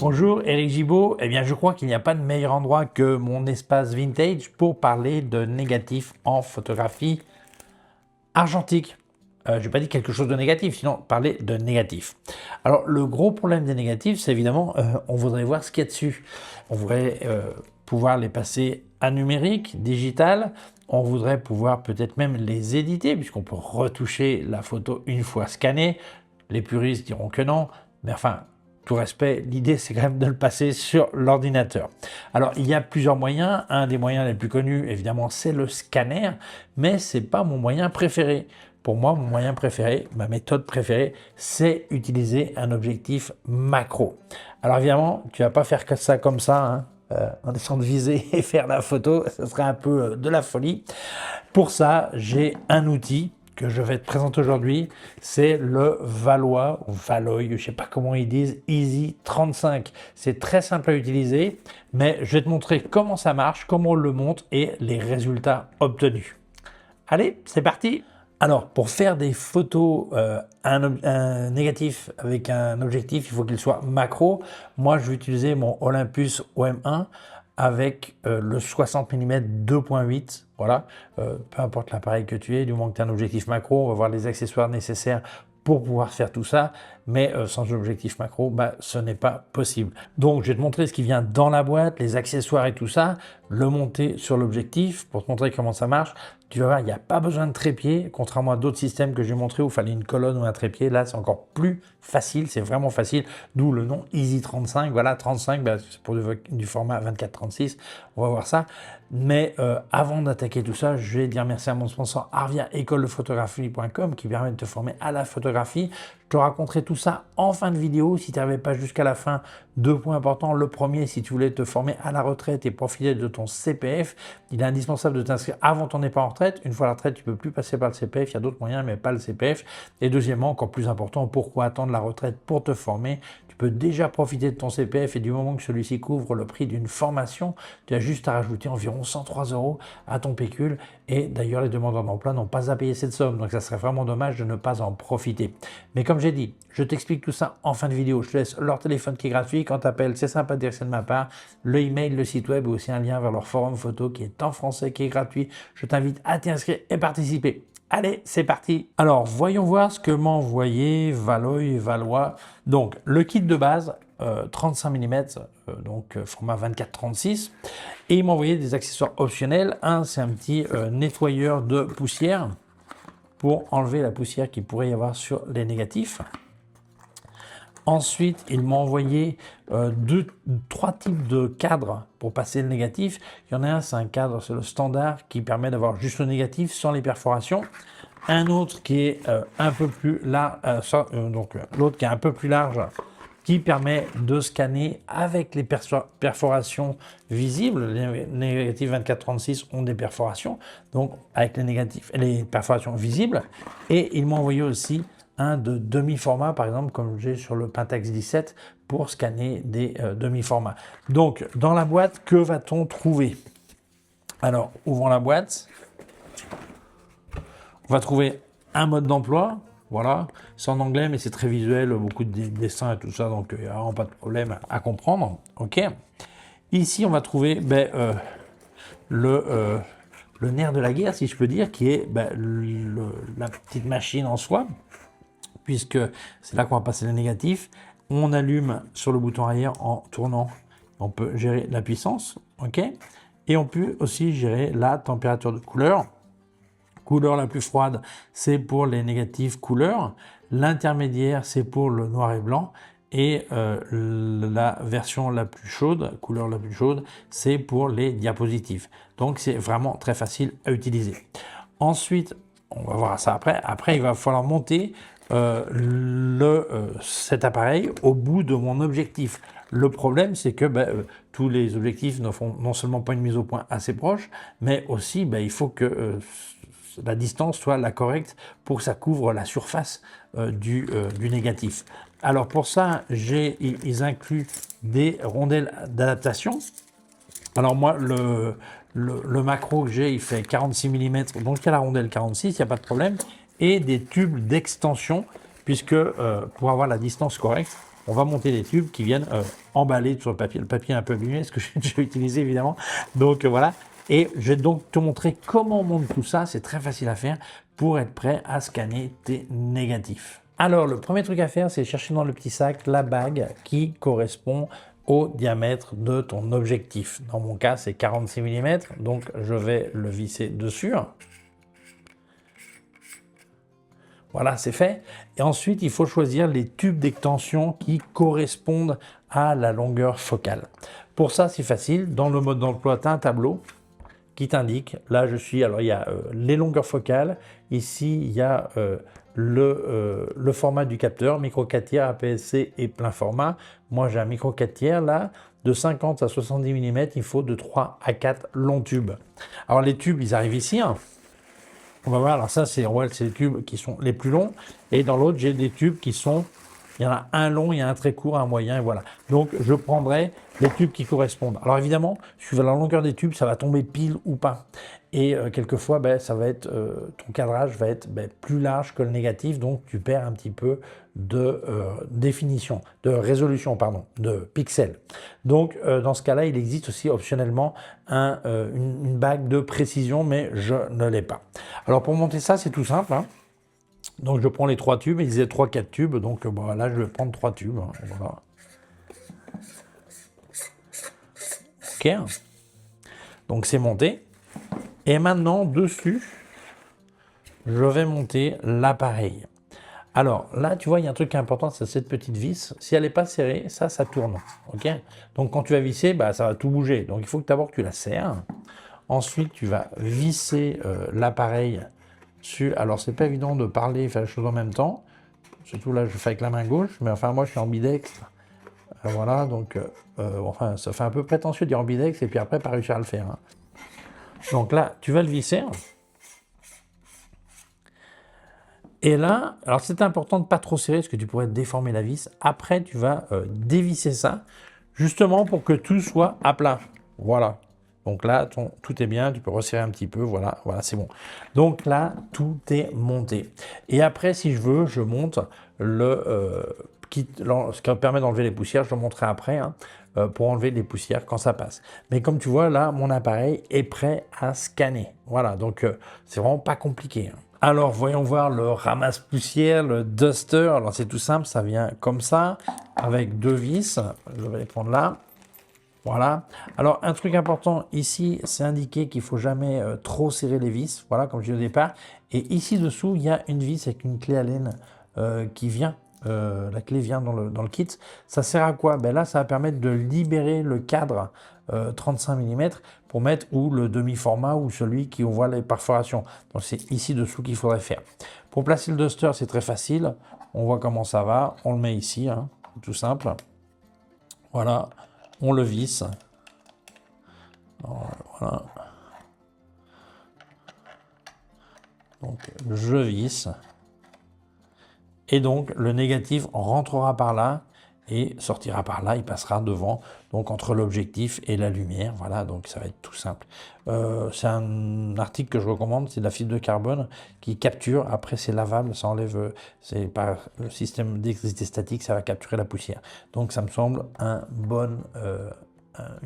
Bonjour, Eric Gibaud. Eh bien, je crois qu'il n'y a pas de meilleur endroit que mon espace vintage pour parler de négatifs en photographie argentique. Je n'ai pas dit quelque chose de négatif, sinon parler de négatifs. Alors, le gros problème des négatifs, c'est évidemment, on voudrait voir ce qu'il y a dessus. On voudrait pouvoir les passer à numérique, digital. On voudrait pouvoir peut-être même les éditer, puisqu'on peut retoucher la photo une fois scannée. Les puristes diront que non, mais enfin, tout respect, l'idée c'est quand même de le passer sur l'ordinateur. Alors il y a plusieurs moyens, un des moyens les plus connus évidemment c'est le scanner, mais c'est pas mon moyen préféré. Pour moi, mon moyen préféré, ma méthode préférée, c'est utiliser un objectif macro. Alors évidemment, tu vas pas faire que ça comme ça, hein. En essayant de viser et faire la photo, ce serait un peu de la folie. Pour ça, j'ai un outil que je vais te présenter aujourd'hui, c'est le Valois, ou Valoy, je ne sais pas comment ils disent, Easy 35. C'est très simple à utiliser, mais je vais te montrer comment ça marche, comment on le monte et les résultats obtenus. Allez, c'est parti! Alors, pour faire des photos, un négatif avec un objectif, il faut qu'il soit macro. Moi, je vais utiliser mon Olympus OM1 avec le 60 mm 2.8. Voilà, peu importe l'appareil que tu aies, du moment que tu as un objectif macro, on va voir les accessoires nécessaires pour pouvoir faire tout ça, mais sans objectif macro, ce n'est pas possible. Donc, je vais te montrer ce qui vient dans la boîte, les accessoires et tout ça, le monter sur l'objectif pour te montrer comment ça marche. Tu vas voir, il n'y a pas besoin de trépied, contrairement à d'autres systèmes que j'ai montré où il fallait une colonne ou un trépied. Là, c'est encore plus facile, c'est vraiment facile, d'où le nom Easy 35. Voilà, 35, c'est pour du format 24-36, on va voir ça. Mais avant d'attaquer tout ça, je vais dire merci à mon sponsor Arvia, écoledephotographie.com, qui permet de te former à la photographie. Je te raconterai tout ça en fin de vidéo. Si tu n'arrivais pas jusqu'à la fin, 2 points importants. Le premier, si tu voulais te former à la retraite et profiter de ton CPF, il est indispensable de t'inscrire avant ton départ en retraite. Une fois à la retraite, tu ne peux plus passer par le CPF. Il y a d'autres moyens, mais pas le CPF. Et deuxièmement, encore plus important, pourquoi attendre la retraite pour te former? Tu peux déjà profiter de ton CPF et du moment que celui-ci couvre le prix d'une formation, tu as juste à rajouter environ 103 € à ton pécule. Et d'ailleurs, les demandeurs d'emploi n'ont pas à payer cette somme. Donc, ça serait vraiment dommage de ne pas en profiter. Mais comme j'ai dit, je t'explique tout ça en fin de vidéo. Je te laisse leur téléphone qui est gratuit. Quand tu appelles, c'est sympa de dire que c'est de ma part. Le email, le site web et aussi un lien vers leur forum photo qui est en français, qui est gratuit. Je t'invite à t'y inscrire et participer. Allez, c'est parti. Alors, voyons voir ce que m'a envoyé Valois. Donc, le kit de base, 35 mm, donc format 24-36. Et il m'a envoyé des accessoires optionnels. Un, c'est un petit nettoyeur de poussière pour enlever la poussière qu'il pourrait y avoir sur les négatifs. Ensuite, il m'a envoyé 3 types de cadres pour passer le négatif. Il y en a un, c'est un cadre, c'est le standard qui permet d'avoir juste le négatif sans les perforations. Un autre qui est un peu plus large, donc l'autre qui est un peu plus large, qui permet de scanner avec les perforations visibles. Les négatifs 24-36 ont des perforations, donc avec les perforations visibles. Et il m'a envoyé aussi un de demi-format, par exemple, comme j'ai sur le Pentax 17, pour scanner des demi-formats. Donc, dans la boîte, que va-t-on trouver? Alors, ouvrons la boîte. On va trouver un mode d'emploi. Voilà, c'est en anglais, mais c'est très visuel, beaucoup de dessins et tout ça, donc il n'y a vraiment pas de problème à comprendre. Ok. Ici, on va trouver le nerf de la guerre, si je peux dire, qui est la petite machine en soi, puisque c'est là qu'on va passer le négatif. On allume sur le bouton arrière en tournant. On peut gérer la puissance, ok. Et on peut aussi gérer la température de couleur. Couleur la plus froide, c'est pour les négatifs couleur. L'intermédiaire, c'est pour le noir et blanc. Et la version la plus chaude, couleur la plus chaude, c'est pour les diapositives. Donc, c'est vraiment très facile à utiliser. Ensuite, on va voir ça après. Après, il va falloir monter cet appareil au bout de mon objectif. Le problème, c'est que tous les objectifs ne font non seulement pas une mise au point assez proche, mais aussi il faut que la distance soit la correcte pour que ça couvre la surface du négatif. Alors pour ça, ils incluent des rondelles d'adaptation. Alors moi, le macro que j'ai, il fait 46 mm, donc il y a la rondelle 46, il n'y a pas de problème, et des tubes d'extension, puisque pour avoir la distance correcte, on va monter des tubes qui viennent emballé sur le papier un peu abîmé, ce que j'ai déjà utilisé évidemment. Donc voilà. Et je vais donc te montrer comment on monte tout ça. C'est très facile à faire pour être prêt à scanner tes négatifs. Alors, le premier truc à faire, c'est chercher dans le petit sac la bague qui correspond au diamètre de ton objectif. Dans mon cas, c'est 46 mm, donc je vais le visser dessus. Voilà, c'est fait. Et ensuite, il faut choisir les tubes d'extension qui correspondent à la longueur focale. Pour ça, c'est facile. Dans le mode d'emploi, tu as un tableau qui t'indique, là je suis, alors il y a les longueurs focales, ici il y a le format du capteur, micro 4 tiers, APS-C et plein format. Moi j'ai un micro 4 tiers là, de 50 à 70 mm, il faut de 3 à 4 longs tubes. Alors les tubes, ils arrivent ici, hein. On va voir, alors ça c'est les tubes qui sont les plus longs, et dans l'autre j'ai des tubes qui sont, il y en a un long, il y a un très court, un moyen, et voilà. Donc je prendrai les tubes qui correspondent. Alors évidemment, suivant la longueur des tubes, ça va tomber pile ou pas. Et quelquefois, ça va être, ton cadrage va être plus large que le négatif, donc tu perds un petit peu de définition, de résolution, pardon, de pixels. Donc dans ce cas-là, il existe aussi optionnellement une bague de précision, mais je ne l'ai pas. Alors pour monter ça, c'est tout simple, hein. Donc je prends les 3 tubes, il disait 3-4 tubes, donc bon, là je vais prendre 3 tubes. Hein, voilà. Ok, donc c'est monté. Et maintenant dessus, je vais monter l'appareil. Alors là, tu vois, il y a un truc important, c'est cette petite vis. Si elle n'est pas serrée, ça tourne. Ok. Donc quand tu vas visser, ça va tout bouger. Donc il faut que d'abord que tu la serres. Ensuite, tu vas visser l'appareil. Alors, c'est pas évident de parler et faire les choses en même temps. Surtout là, je fais avec la main gauche, mais enfin, moi, je suis ambidextre. Voilà, donc, enfin, ça fait un peu prétentieux de dire ambidextre et puis après, pas réussir à le faire. Hein. Donc là, tu vas le visser. Et là, alors c'est important de ne pas trop serrer parce que tu pourrais déformer la vis. Après, tu vas dévisser ça, justement pour que tout soit à plat. Voilà. Donc là, tout est bien, tu peux resserrer un petit peu, voilà, c'est bon. Donc là, tout est monté. Et après, si je veux, je monte ce qui permet d'enlever les poussières, je le montrerai après, hein, pour enlever les poussières quand ça passe. Mais comme tu vois, là, mon appareil est prêt à scanner. Voilà, donc c'est vraiment pas compliqué. Hein. Alors, voyons voir le ramasse-poussière, le duster. Alors, c'est tout simple, ça vient comme ça, avec 2 vis. Je vais les prendre là. Voilà. Alors, un truc important ici, c'est indiqué qu'il ne faut jamais trop serrer les vis. Voilà, comme je dis au départ. Et ici dessous, il y a une vis avec une clé Allen qui vient. La clé vient dans le kit. Ça sert à quoi? Là, ça va permettre de libérer le cadre 35 mm pour mettre ou le demi-format ou celui qui voit les perforations. Donc, c'est ici dessous qu'il faudrait faire. Pour placer le duster, c'est très facile. On voit comment ça va. On le met ici, hein, tout simple. Voilà. On le visse. Voilà. Donc, je visse. Et donc, le négatif rentrera par là et sortira par là. Il passera devant, donc entre l'objectif et la lumière. Voilà, donc ça va être tout simple. C'est un article que je recommande, c'est de la fibre de carbone qui capture. Après, c'est lavable, ça enlève, c'est par le système d'électricité statique, ça va capturer la poussière. Donc, ça me semble une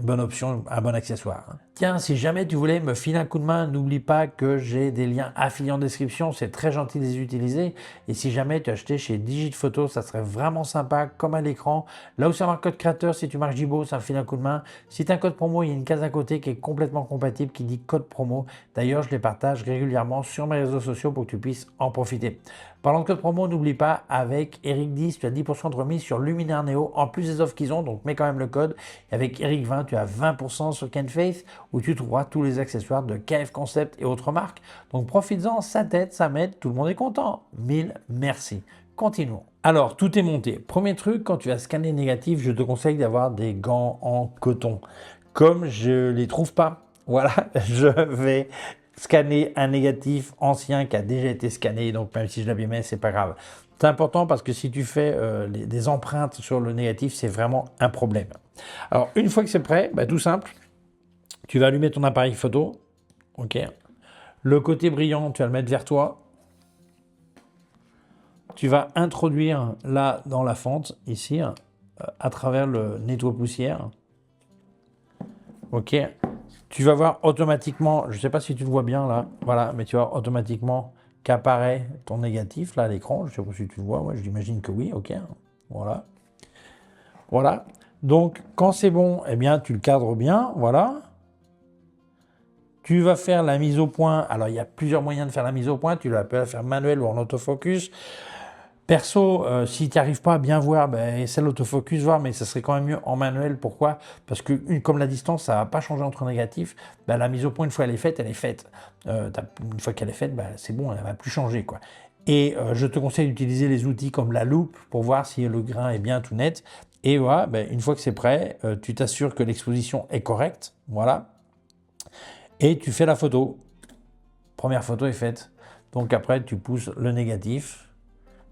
bonne option, un bon accessoire. Tiens, si jamais tu voulais me filer un coup de main, n'oublie pas que j'ai des liens affiliés en description, c'est très gentil de les utiliser. Et si jamais tu as acheté chez Digiphoto, ça serait vraiment sympa, comme à l'écran. Là où c'est un code créateur, si tu marques Jibo, ça me file un coup de main. Si tu as un code promo, il y a une case à côté qui est complètement compatible, qui dit code promo. D'ailleurs, je les partage régulièrement sur mes réseaux sociaux pour que tu puisses en profiter. Parlant de code promo, n'oublie pas, avec Eric10, tu as 10% de remise sur Luminaire Neo, en plus des offres qu'ils ont, donc mets quand même le code. Et avec Eric20, tu as 20% sur Kenfaith, où tu trouveras tous les accessoires de KF Concept et autres marques. Donc profites-en, ça t'aide, ça m'aide, tout le monde est content. 1000 merci. Continuons. Alors, tout est monté. Premier truc, quand tu vas scanner négatif, je te conseille d'avoir des gants en coton. Comme je ne les trouve pas, voilà, je vais scanner un négatif ancien qui a déjà été scanné, donc même si je l'abîmais, c'est pas grave. C'est important parce que si tu fais des empreintes sur le négatif, c'est vraiment un problème. Alors, une fois que c'est prêt, tout simple, tu vas allumer ton appareil photo, ok. Le côté brillant, tu vas le mettre vers toi. Tu vas introduire là dans la fente, ici, à travers le nettoie poussière. Ok, tu vas voir automatiquement, je ne sais pas si tu le vois bien là, voilà, mais tu vas voir automatiquement qu'apparaît ton négatif là à l'écran. Je ne sais pas si tu le vois, moi j'imagine que oui, ok, voilà. Voilà, donc quand c'est bon, eh bien tu le cadres bien, voilà. Tu vas faire la mise au point, alors il y a plusieurs moyens de faire la mise au point, tu peux la faire manuel ou en autofocus. Perso, si tu n'arrives pas à bien voir, ben, essaie l'autofocus, voir, mais ça serait quand même mieux en manuel. Pourquoi? Parce que comme la distance, ça ne va pas changer entre négatifs, ben, la mise au point, une fois elle est faite, elle est faite. Une fois qu'elle est faite, ben, c'est bon, elle ne va plus changer, quoi. Et je te conseille d'utiliser les outils comme la loupe pour voir si le grain est bien tout net. Et voilà, ben, une fois que c'est prêt, tu t'assures que l'exposition est correcte, voilà, et tu fais la photo. Première photo est faite. Donc après, tu pousses le négatif.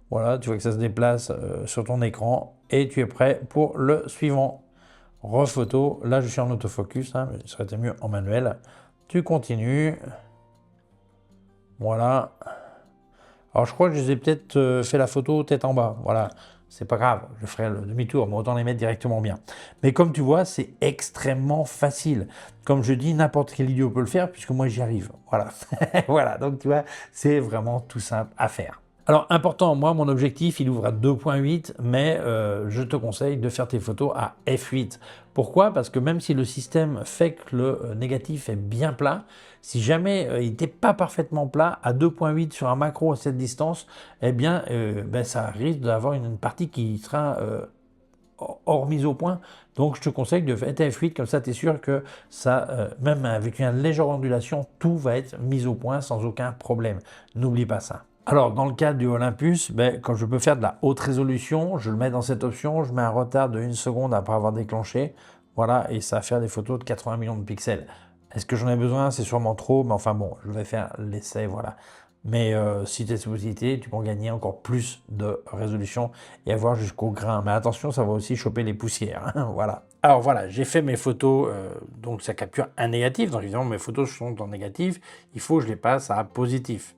Voilà, tu vois que ça se déplace sur ton écran et tu es prêt pour le suivant. Rephoto, là je suis en autofocus, hein, mais ça aurait été mieux en manuel. Tu continues. Voilà. Alors je crois que je les ai peut-être fait la photo tête en bas. Voilà, c'est pas grave, je ferai le demi-tour, mais autant les mettre directement bien. Mais comme tu vois, c'est extrêmement facile. Comme je dis, n'importe quel idiot peut le faire puisque moi j'y arrive. Voilà. Voilà, donc tu vois, c'est vraiment tout simple à faire. Alors important, moi mon objectif il ouvre à 2.8 mais je te conseille de faire tes photos à f8. Pourquoi? Parce que même si le système fait que le négatif est bien plat, si jamais il n'était pas parfaitement plat, à 2.8 sur un macro à cette distance, eh bien ça risque d'avoir une partie qui sera hors mise au point. Donc je te conseille de faire f8, comme ça tu es sûr que ça, même avec une légère ondulation, tout va être mis au point sans aucun problème. N'oublie pas ça. Alors, dans le cadre du Olympus, quand je peux faire de la haute résolution, je le mets dans cette option, je mets un retard de 1 seconde après avoir déclenché, voilà, et ça va faire des photos de 80 millions de pixels. Est-ce que j'en ai besoin? C'est sûrement trop, mais enfin bon, je vais faire l'essai, voilà. Mais si tu as cette possibilité, tu peux en gagner encore plus de résolution et avoir jusqu'au grain. Mais attention, ça va aussi choper les poussières, hein, voilà. Alors voilà, j'ai fait mes photos, donc ça capture un négatif, donc évidemment mes photos sont en négatif, il faut que je les passe à positif.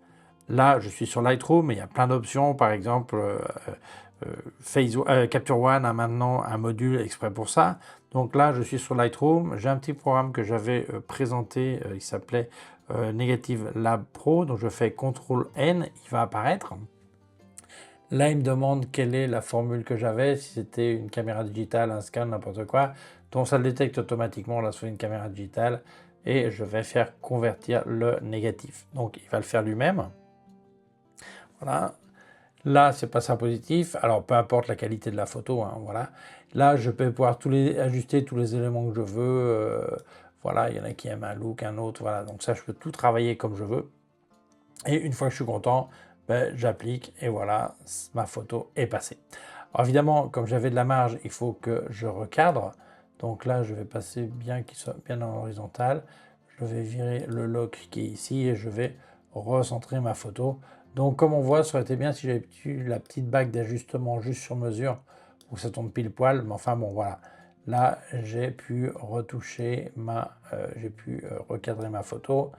Là, je suis sur Lightroom, mais il y a plein d'options. Par exemple, Capture One a maintenant un module exprès pour ça. Donc là, je suis sur Lightroom. J'ai un petit programme que j'avais présenté, il s'appelait Negative Lab Pro. Donc je fais CTRL-N, il va apparaître. Là, il me demande quelle est la formule que j'avais, si c'était une caméra digitale, un scan, n'importe quoi. Donc ça le détecte automatiquement là sur une caméra digitale et je vais faire convertir le négatif. Donc il va le faire lui-même. Voilà. Là, c'est passé à positif. Alors, peu importe la qualité de la photo, hein, voilà. Là, je peux pouvoir ajuster tous les éléments que je veux. Voilà, il y en a qui aiment un look, un autre. Voilà, donc ça, je peux tout travailler comme je veux. Et une fois que je suis content, j'applique et voilà, ma photo est passée. Alors évidemment, comme j'avais de la marge, il faut que je recadre. Donc là, je vais passer bien qu'il soit bien en horizontal. Je vais virer le lock qui est ici et je vais recentrer ma photo. Donc comme on voit, ça aurait été bien si j'avais eu la petite bague d'ajustement juste sur mesure pour que ça tombe pile poil. Mais enfin bon, voilà. Là, j'ai pu retoucher j'ai pu recadrer ma photo.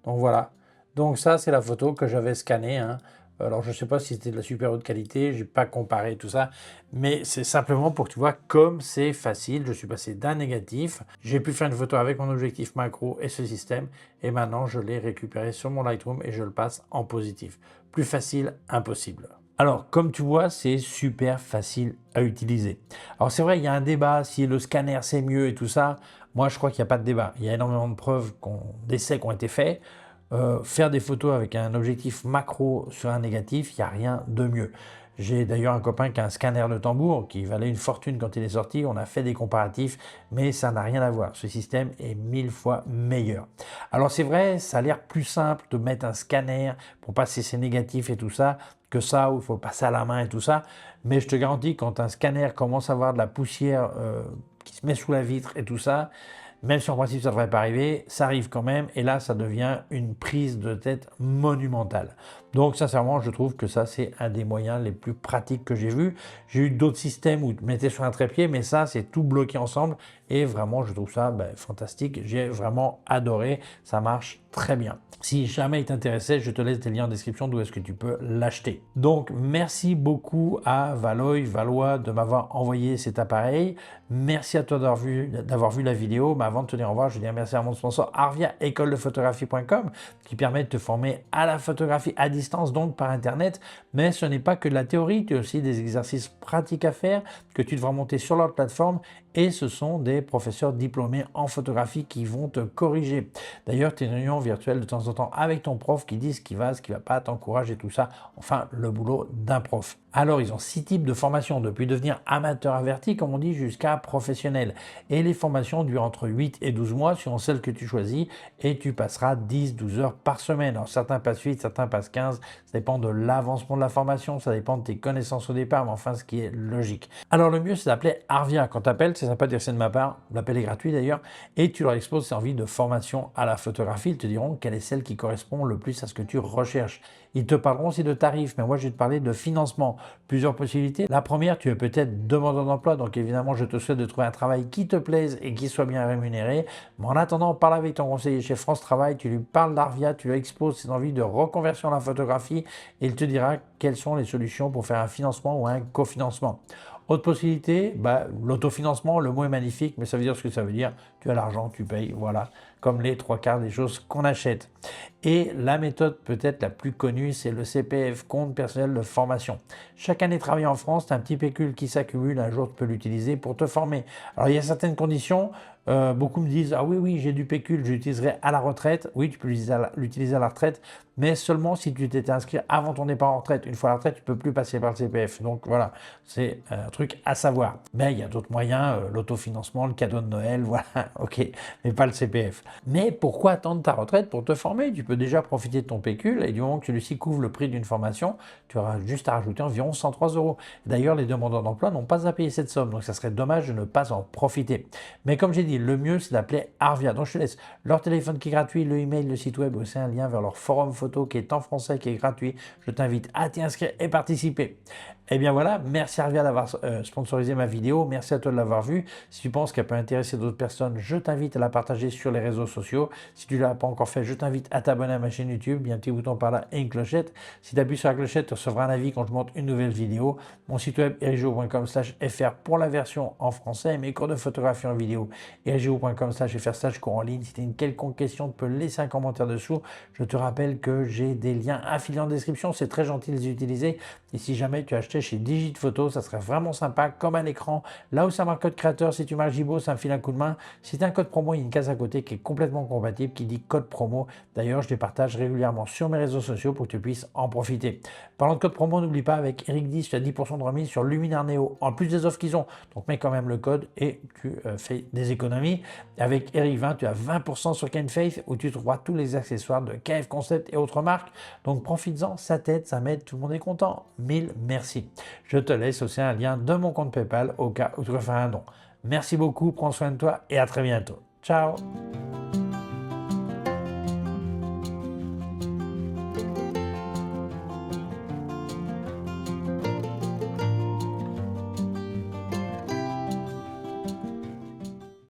Donc voilà. Donc ça, c'est la photo que j'avais scannée, hein. Alors je ne sais pas si c'était de la super haute qualité, je n'ai pas comparé tout ça, mais c'est simplement pour que tu vois comme c'est facile. Je suis passé d'un négatif, j'ai pu faire une photo avec mon objectif macro et ce système, et maintenant je l'ai récupéré sur mon Lightroom et je le passe en positif. Plus facile, impossible. Alors, comme tu vois, c'est super facile à utiliser. Alors c'est vrai, il y a un débat, si le scanner c'est mieux et tout ça. Moi, je crois qu'il n'y a pas de débat. Il y a énormément de preuves, d'essais qui ont été faits. Faire des photos avec un objectif macro sur un négatif, il n'y a rien de mieux. J'ai d'ailleurs un copain qui a un scanner de tambour qui valait une fortune quand il est sorti. On a fait des comparatifs, mais ça n'a rien à voir. Ce système est 1000 fois meilleur. Alors c'est vrai, ça a l'air plus simple de mettre un scanner pour passer ses négatifs et tout ça, que ça, où il faut passer à la main et tout ça. Mais je te garantis, quand un scanner commence à avoir de la poussière qui se met sous la vitre et tout ça, même si en principe ça ne devrait pas arriver, ça arrive quand même et là ça devient une prise de tête monumentale. Donc sincèrement, je trouve que ça, c'est un des moyens les plus pratiques que j'ai vu. J'ai eu d'autres systèmes où tu mettais sur un trépied, mais ça, c'est tout bloqué ensemble. Et vraiment, je trouve ça fantastique. J'ai vraiment adoré. Ça marche très bien. Si jamais il t'intéressait, je te laisse des liens en description d'où est-ce que tu peux l'acheter. Donc, merci beaucoup à Valois de m'avoir envoyé cet appareil. Merci à toi d'avoir vu la vidéo. Mais avant de te dire au revoir, je dis merci à mon sponsor Arvia, écoledephotographie.com, qui permet de te former à la photographie à distance, donc par Internet. Mais ce n'est pas que de la théorie, tu as aussi des exercices pratiques à faire que tu devras monter sur leur plateforme. Et ce sont des professeurs diplômés en photographie qui vont te corriger. D'ailleurs, tu as une réunion virtuelle de temps en temps avec ton prof qui dit ce qui va pas, t'encourage et tout ça. Enfin, le boulot d'un prof. Alors, ils ont 6 types de formations, depuis devenir amateur averti, comme on dit, jusqu'à professionnel. Et les formations durent entre 8 et 12 mois, selon celle que tu choisis, et tu passeras 10-12 heures par semaine. Alors, certains passent 8, certains passent 15, ça dépend de l'avancement de la formation, ça dépend de tes connaissances au départ, mais enfin, ce qui est logique. Alors, le mieux, c'est d'appeler Arvia. Quand tu appelles, c'est sympa de dire c'est de ma part, l'appel est gratuit d'ailleurs, et tu leur exposes tes envies de formation à la photographie. Ils te diront quelle est celle qui correspond le plus à ce que tu recherches. Ils te parleront aussi de tarifs, mais moi je vais te parler de financement. Plusieurs possibilités. La première, tu es peut-être demandeur d'emploi, donc évidemment je te souhaite de trouver un travail qui te plaise et qui soit bien rémunéré. Mais en attendant, parle avec ton conseiller chez France Travail, tu lui parles d'Arvia, tu lui exposes ses envies de reconversion à la photographie et il te dira quelles sont les solutions pour faire un financement ou un cofinancement. Autre possibilité, l'autofinancement, le mot est magnifique, mais ça veut dire ce que ça veut dire. Tu as l'argent, tu payes, voilà, comme les 3/4 des choses qu'on achète. Et la méthode peut-être la plus connue, c'est le CPF, compte personnel de formation. Chaque année travaillée en France, tu as un petit pécule qui s'accumule, un jour tu peux l'utiliser pour te former. Alors il y a certaines conditions, beaucoup me disent « Ah oui, j'ai du pécule, je l'utiliserai à la retraite ». Oui, tu peux l'utiliser à la retraite, mais seulement si tu t'étais inscrit avant ton départ en retraite. Une fois à la retraite, tu ne peux plus passer par le CPF. Donc voilà, c'est un truc à savoir. Mais il y a d'autres moyens, l'autofinancement, le cadeau de Noël, voilà, ok, mais pas le CPF. Mais pourquoi attendre ta retraite pour te former? Tu peux déjà profiter de ton pécule et du moment que celui-ci couvre le prix d'une formation, tu auras juste à rajouter environ 103 €. D'ailleurs, les demandeurs d'emploi n'ont pas à payer cette somme, donc ça serait dommage de ne pas en profiter. Mais comme j'ai dit, le mieux c'est d'appeler Arvia. Donc je te laisse leur téléphone qui est gratuit, le email, le site web, aussi un lien vers leur forum photo qui est en français, qui est gratuit. Je t'invite à t'y inscrire et participer. Et bien voilà, merci Arvia d'avoir sponsorisé ma vidéo, merci à toi de l'avoir vue. Si tu penses qu'elle peut intéresser d'autres personnes, je t'invite à la partager sur les réseaux sociaux. Si tu ne l'as pas encore fait, je t'invite à t'abonner à ma chaîne YouTube, il y a un petit bouton par là et une clochette. Si tu appuies sur la clochette, tu recevras un avis quand je monte une nouvelle vidéo. Mon site web erigio.com/fr pour la version en français et mes cours de photographie en vidéo. erigio.com/fr stage cours en ligne. Si tu as une quelconque question, tu peux laisser un commentaire dessous. Je te rappelle que j'ai des liens affiliés en description, c'est très gentil de les utiliser. Et si jamais tu as acheté chez Digiphoto, ça serait vraiment sympa, comme à l'écran. Là où ça marque code créateur, si tu marques Gibo, ça me file un coup de main. Si tu as un code promo, il y a une case à côté qui est complètement compatible, qui dit code promo. D'ailleurs, je les partage régulièrement sur mes réseaux sociaux pour que tu puisses en profiter. Parlant de code promo, n'oublie pas, avec Eric 10, tu as 10% de remise sur Luminar Neo, en plus des offres qu'ils ont. Donc mets quand même le code et tu fais des économies. Avec Eric 20, tu as 20% sur Kenfaith, où tu trouveras tous les accessoires de KF Concept et autres marques. Donc profites-en, ça t'aide, ça m'aide, tout le monde est content. Mille merci. Je te laisse aussi un lien de mon compte PayPal au cas où tu veux faire un don. Merci beaucoup, prends soin de toi et à très bientôt. Ciao!